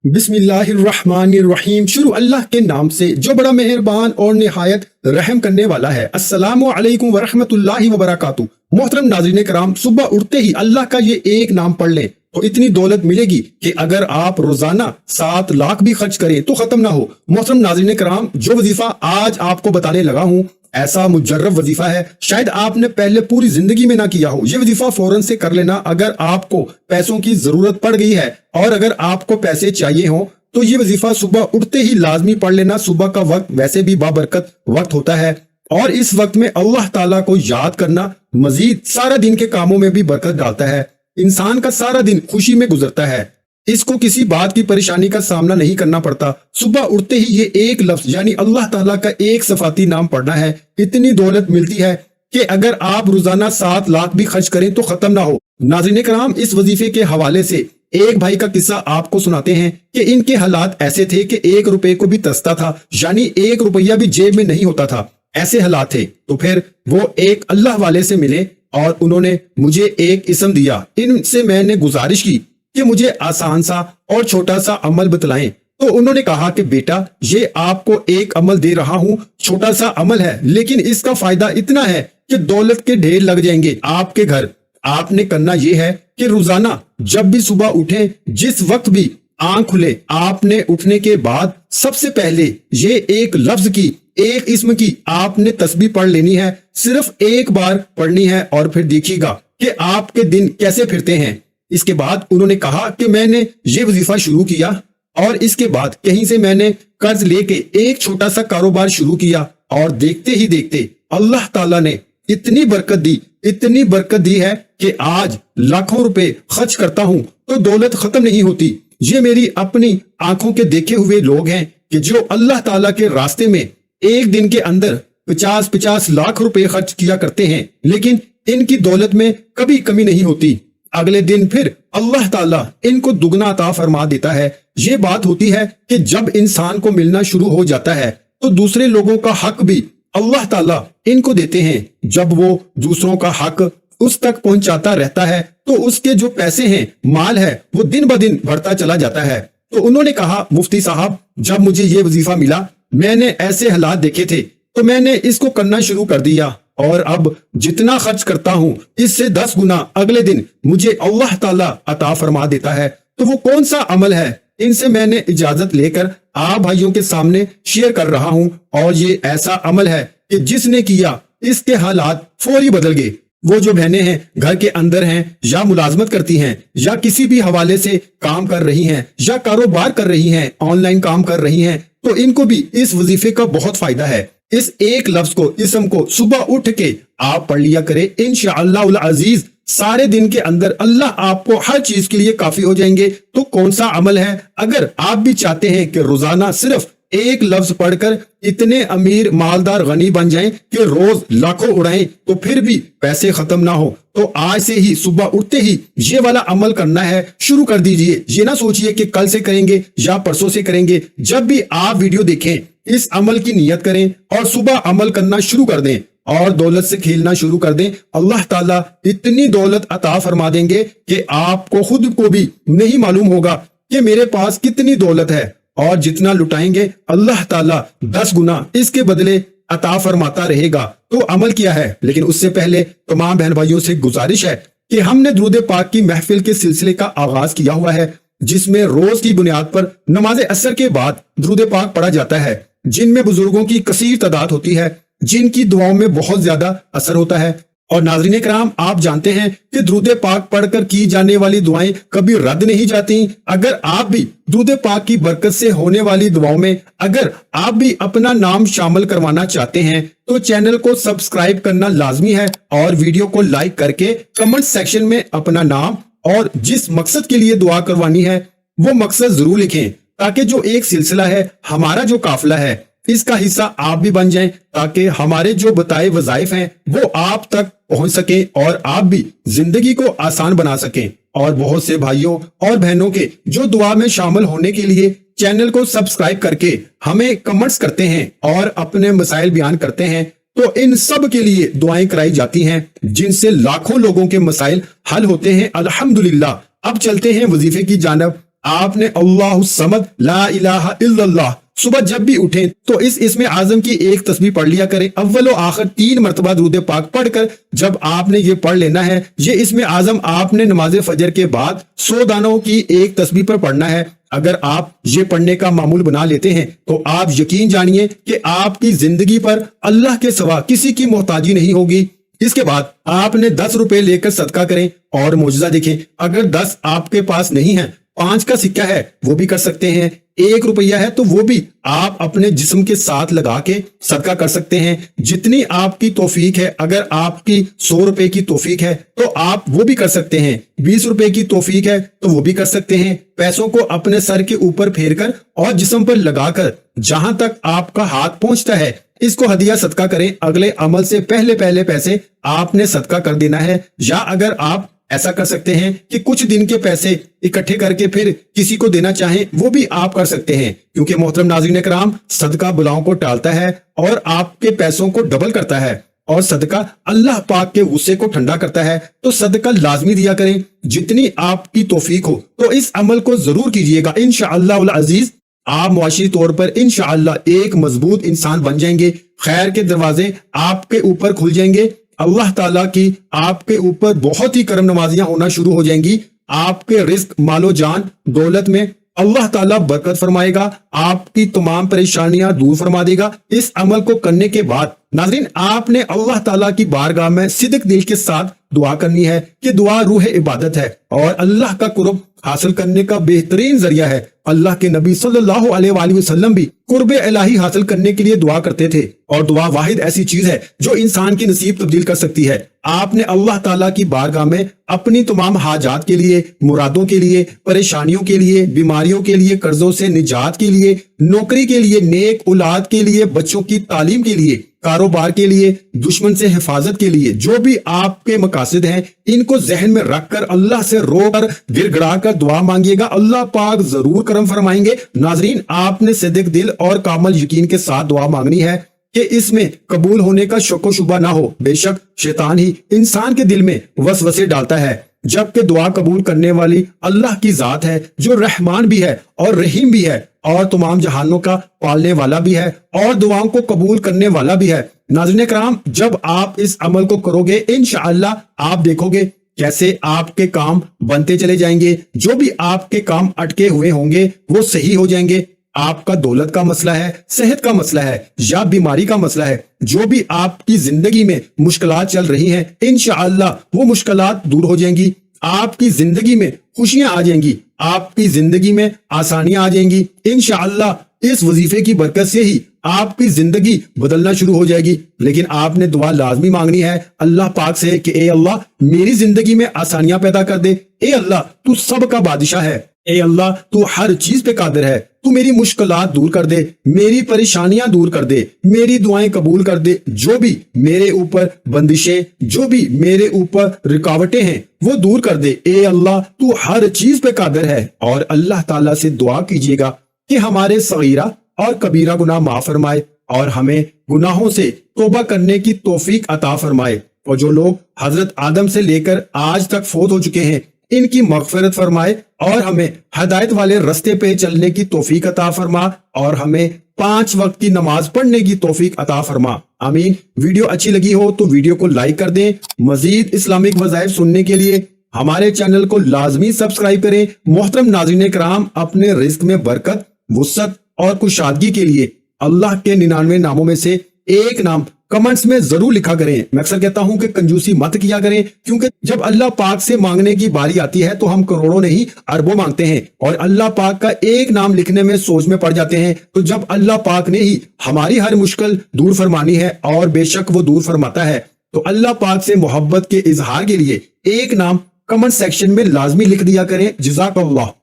बिस्मिल्लाहिर्रहमानिर्रहीम। शुरू अल्लाह के नाम से जो बड़ा मेहरबान और निहायत रहम करने वाला है। अस्सलामु अलैकुम वरहमतुल्लाहि वबरकातुहू। मोहतरम नाज़रीन कराम, सुबह उठते ही अल्लाह का ये एक नाम पढ़ लें तो इतनी दौलत मिलेगी कि अगर आप रोजाना 7 लाख भी खर्च करें तो खत्म ना हो। मोहतरम नाज़रीन कराम, जो वजीफा आज आपको बताने लगा हूँ ऐसा मुजर्रब वजीफा है, शायद आपने पहले पूरी जिंदगी में ना किया हो। ये वजीफा फौरन से कर लेना। अगर आपको पैसों की जरूरत पड़ गई है और अगर आपको पैसे चाहिए हो तो ये वजीफा सुबह उठते ही लाजमी पढ़ लेना। सुबह का वक्त वैसे भी बाबरकत वक्त होता है और इस वक्त में अल्लाह ताला को याद करना मजीद सारा दिन के कामों में भी बरकत डालता है। इंसान का सारा दिन खुशी में गुजरता है, इसको किसी बात की परेशानी का सामना नहीं करना पड़ता। सुबह उठते ही ये एक लफ्ज यानी अल्लाह ताला का एक सफाती नाम पढ़ना है। इतनी दौलत मिलती है कि अगर आप रोजाना 7 लाख भी खर्च करें तो खत्म ना हो। नाज़रीन कराम, इस वजीफे के हवाले से एक भाई का किस्सा आपको सुनाते हैं कि इनके हालात ऐसे थे कि 1 रुपए को भी तरसता था, यानी 1 रुपया भी जेब में नहीं होता था। ऐसे हालात थे तो फिर वो एक अल्लाह वाले से मिले और उन्होंने मुझे एक इसम दिया। इनसे मैंने गुजारिश की कि मुझे आसान सा और छोटा सा अमल बतलाएं। तो उन्होंने कहा कि बेटा, ये आपको एक अमल दे रहा हूँ, छोटा सा अमल है लेकिन इसका फायदा इतना है कि दौलत के ढेर लग जाएंगे आपके घर। आपने करना यह है कि रोजाना जब भी सुबह उठे, जिस वक्त भी आंख खुले, आपने उठने के बाद सबसे पहले ये एक लफ्ज की, एक इस्म की आपने तस्बीह पढ़ लेनी है। सिर्फ एक बार पढ़नी है और फिर देखिएगा कि आपके दिन कैसे फिरते हैं। इसके बाद उन्होंने कहा कि मैंने ये वजीफा शुरू किया और इसके बाद कहीं से मैंने कर्ज लेके एक छोटा सा कारोबार शुरू किया और देखते ही देखते अल्लाह ताला ने इतनी बरकत दी है कि आज लाखों रुपए खर्च करता हूं तो दौलत खत्म नहीं होती। ये मेरी अपनी आंखों के देखे हुए लोग हैं कि जो अल्लाह ताला के रास्ते में एक दिन के अंदर 50-50 लाख रुपए खर्च किया करते हैं, लेकिन इनकी दौलत में कभी कमी नहीं होती। अगले दिन फिर अल्लाह ताला इनको दुगना अता फरमा देता है। ये बात होती है कि जब इंसान को मिलना शुरू हो जाता है तो दूसरे लोगों का हक भी अल्लाह ताला इनको देते हैं। जब वो दूसरों का हक उस तक पहुंचाता रहता है तो उसके जो पैसे हैं, माल है, वो दिन ब दिन बढ़ता चला जाता है। तो उन्होंने कहा, मुफ्ती साहब, जब मुझे ये वजीफा मिला मैंने ऐसे हालात देखे थे तो मैंने इसको करना शुरू कर दिया और अब जितना खर्च करता हूँ इससे 10 गुना अगले दिन मुझे अल्लाह ताला अता फरमा देता है। तो वो कौन सा अमल है, इनसे मैंने इजाजत लेकर आप भाइयों के सामने शेयर कर रहा हूँ। और ये ऐसा अमल है कि जिसने किया इसके हालात फौरी बदल गए। वो जो बहनें हैं, घर के अंदर हैं या मुलाजमत करती हैं या किसी भी हवाले से काम कर रही हैं या कारोबार कर रही हैं, ऑनलाइन काम कर रही हैं, तो इनको भी इस वजीफे का बहुत फायदा है। इस एक लफ्ज को, इसम को सुबह उठ के आप पढ़ लिया करें। इंशाअल्लाह अजीज सारे दिन के अंदर अल्लाह आपको हर चीज के लिए काफी हो जाएंगे। तो कौन सा अमल है? अगर आप भी चाहते हैं कि रोजाना सिर्फ एक लफ्ज पढ़कर इतने अमीर, मालदार, गनी बन जाएं कि रोज लाखों उड़ाएं तो फिर भी पैसे खत्म ना हो, तो आज से ही सुबह उठते ही ये वाला अमल करना है, शुरू कर दीजिए। ये ना सोचिए कि कल से करेंगे या परसों से करेंगे। जब भी आप वीडियो देखें इस अमल की नियत करें और सुबह अमल करना शुरू कर दें और दौलत से खेलना शुरू कर दें। अल्लाह ताला इतनी दौलत अता फरमा देंगे कि आपको खुद को भी नहीं मालूम होगा कि मेरे पास कितनी दौलत है। और जितना लुटाएंगे अल्लाह ताला 10 गुना इसके बदले अता फरमाता रहेगा। तो अमल किया है, लेकिन उससे पहले तमाम बहन भाइयों से गुजारिश है कि हमने दुरूद पाक की महफिल के सिलसिले का आगाज किया हुआ है, जिसमें रोज की बुनियाद पर नमाज असर के बाद दुरूद पाक पढ़ा जाता है, जिनमें बुजुर्गों की कसीर तादाद होती है, जिनकी दुआओं में बहुत ज्यादा असर होता है। और नाज़रीन कराम, आप जानते हैं कि दुरूद पाक पढ़कर की जाने वाली दुआएं कभी रद्द नहीं जाती। अगर आप भी दुरूद पाक की बरकत से होने वाली दुआओं में अगर आप भी अपना नाम शामिल करवाना चाहते हैं तो चैनल को सब्सक्राइब करना लाजमी है और वीडियो को लाइक करके कमेंट सेक्शन में अपना नाम और जिस मकसद के लिए दुआ करवानी है वो मकसद जरूर लिखें, ताकि जो एक सिलसिला है, हमारा जो काफिला है, इसका हिस्सा आप भी बन जाएं, ताकि हमारे जो बताए वज़ाइफ हैं वो आप तक पहुंच सके और आप भी जिंदगी को आसान बना सकें। और बहुत से भाइयों और बहनों के जो दुआ में शामिल होने के लिए चैनल को सब्सक्राइब करके हमें कमेंट्स करते हैं और अपने मसाइल बयान करते हैं, तो इन सब के लिए दुआएं कराई जाती हैं, जिनसे लाखों लोगों के मसाइल हल होते हैं अल्हम्दुलिल्लाह। अब चलते हैं वजीफे की जानब। आपने अल्लाहु समद ला इलाहा इल्लल्लाह सुबह जब भी उठें तो इस इस्म आजम की एक तस्बीह पढ़ लिया करें। अव्वल और आखिर 3 मरतबा दुरूद पाक पढ़कर जब आपने ये पढ़ लेना है, ये इस्म आजम आपने नमाज फजर के बाद 100 दानों की एक तस्बीह पर पढ़ना है। अगर आप ये पढ़ने का मामूल बना लेते हैं तो आप यकीन जानिए कि आपकी जिंदगी पर अल्लाह के सिवा किसी की मोहताजी नहीं होगी। इसके बाद आपने 10 रुपए लेकर सदका करें और मौजूदा देखें। अगर 10 आपके पास नहीं है, 5 का सिक्का है वो भी कर सकते हैं, 1 रुपया है तो वो भी आप अपने जिस्म के साथ लगा के सदका कर सकते हैं। जितनी आपकी तौफीक है, अगर आपकी 100 रुपए की तौफीक है तो आप वो भी कर सकते हैं, 20 रुपए की तौफीक है तो वो भी कर सकते हैं। पैसों को अपने सर के ऊपर फेरकर और जिस्म पर लगाकर जहां तक आपका हाथ पहुंचता है इसको हदिया सदका करें। अगले अमल से पहले पहले पैसे आपने सदका कर देना है। या अगर आप ऐसा कर सकते हैं कि कुछ दिन के पैसे इकट्ठे करके फिर किसी को देना चाहें, वो भी आप कर सकते हैं, क्योंकि मोहतरम नाज़रीन कराम, सदका बुलाओं को टालता है और आपके पैसों को डबल करता है और सदका अल्लाह पाक के गुस्से को ठंडा करता है। तो सदका लाजमी दिया करें जितनी आपकी तौफीक हो। तो इस अमल को जरूर कीजिएगा। इंशाअल्लाह अजीज आप मुआशी तौर पर इंशाअल्लाह एक मजबूत इंसान बन जाएंगे। खैर के दरवाजे आपके ऊपर खुल जाएंगे। अल्लाह ताला की आपके ऊपर बहुत ही करम नवाजियां होना शुरू हो जाएंगी। आपके रिस्क, मालो जान, दौलत में अल्लाह ताला बरकत फरमाएगा, आपकी तमाम परेशानियां दूर फरमा देगा। इस अमल को करने के बाद नाज़रीन आपने अल्लाह ताला की बारगाह में सिद्क दिल के साथ दुआ करनी है कि दुआ रूह इबादत है और अल्लाह का कुर्ब हासिल करने का बेहतरीन जरिया है। अल्लाह के नबी सल्लल्लाहु अलैहि वसल्लम भी कुर्ब इलाही हासिल करने के लिए दुआ करते थे और दुआ वाहिद ऐसी चीज है जो इंसान की नसीब तब्दील कर सकती है। आपने अल्लाह ताला की बारगाह में अपनी तमाम हाजात के लिए, मुरादों के लिए, परेशानियों के लिए, बीमारियों के लिए, कर्जों से निजात के लिए, नौकरी के लिए, नेक औलाद के लिए, बच्चों की तालीम के लिए, कारोबार के लिए, दुश्मन से हिफाजत के लिए, जो भी आपके मकासद हैं इनको जहन में रखकर अल्लाह से रोकर गिड़गिड़ा कर दुआ मांगिएगा। अल्लाह पाक जरूर करम फरमाएंगे। नाजरीन आपने सिद्क दिल और कामल यकीन के साथ दुआ मांगनी है कि इसमें कबूल होने का शक शुबा ना हो। बेशक शैतान ही इंसान के दिल में वसवसे डालता है, जबकि दुआ कबूल करने वाली अल्लाह की जात है जो रहमान भी है और रहीम भी है और तमाम जहानों का पालने वाला भी है और दुआओं को कबूल करने वाला भी है। नाज़रीन कराम जब आप इस अमल को करोगे इंशाअल्लाह आप देखोगे कैसे आपके काम बनते चले जाएंगे। जो भी आपके काम अटके हुए होंगे वो सही हो जाएंगे। आपका दौलत का मसला है, सेहत का मसला है या बीमारी का मसला है, जो भी आपकी जिंदगी में मुश्किलात चल रही हैं इंशाअल्लाह वो मुश्किलात दूर हो जाएंगी। आपकी जिंदगी में खुशियां आ जाएंगी, आपकी जिंदगी में आसानियां आ जाएंगी। इंशाअल्लाह इस वजीफे की बरकत से ही आपकी जिंदगी बदलना शुरू हो जाएगी। लेकिन आपने दुआ लाजमी मांगनी है अल्लाह पाक से कि ए अल्लाह मेरी जिंदगी में आसानियां पैदा कर दे। ए अल्लाह तू सबका बादशाह है, ए अल्लाह तू हर चीज पे कादिर है, तू मेरी मुश्किलात दूर कर दे, मेरी परेशानियां दूर कर दे, मेरी दुआएं कबूल कर दे। जो भी मेरे ऊपर बंदिशें, जो भी मेरे ऊपर रुकावटें हैं वो दूर कर दे। ए अल्लाह तू हर चीज पे कादिर है। और अल्लाह ताला से दुआ कीजिएगा कि हमारे सगीरा और कबीरा गुनाह माफ फरमाए और हमें गुनाहों से तौबा करने की तौफीक अता फरमाए। और जो लोग हजरत आदम से लेकर आज तक फौत हो चुके हैं इनकी मगफिरत फरमाए और हमें हदायत वाले रास्ते पे चलने की तौफीक अता फरमा और हमें 5 वक्त की नमाज पढ़ने की तौफीक अता फरमा। आमीन। वीडियो अच्छी लगी हो तो वीडियो को लाइक कर दें। मजीद इस्लामिक वज़ाइफ सुनने के लिए हमारे चैनल को लाजमी सब्सक्राइब करें। मोहतरम नाज़रीन कराम अपने रिस्क में बरकत, वुसअत और कुशादगी के लिए अल्लाह के 99 नामों में से एक नाम कमेंट्स में जरूर लिखा करें। मैं अक्सर कहता हूं कि कंजूसी मत किया करें, क्योंकि जब अल्लाह पाक से मांगने की बारी आती है तो हम करोड़ों नहीं अरबों मांगते हैं और अल्लाह पाक का एक नाम लिखने में सोच में पड़ जाते हैं। तो जब अल्लाह पाक ने ही हमारी हर मुश्किल दूर फरमानी है और बेशक वो दूर फरमाता है, तो अल्लाह पाक से मोहब्बत के इजहार के लिए एक नाम कमेंट सेक्शन में लाजमी लिख दिया करें। जज़ाकल्लाह।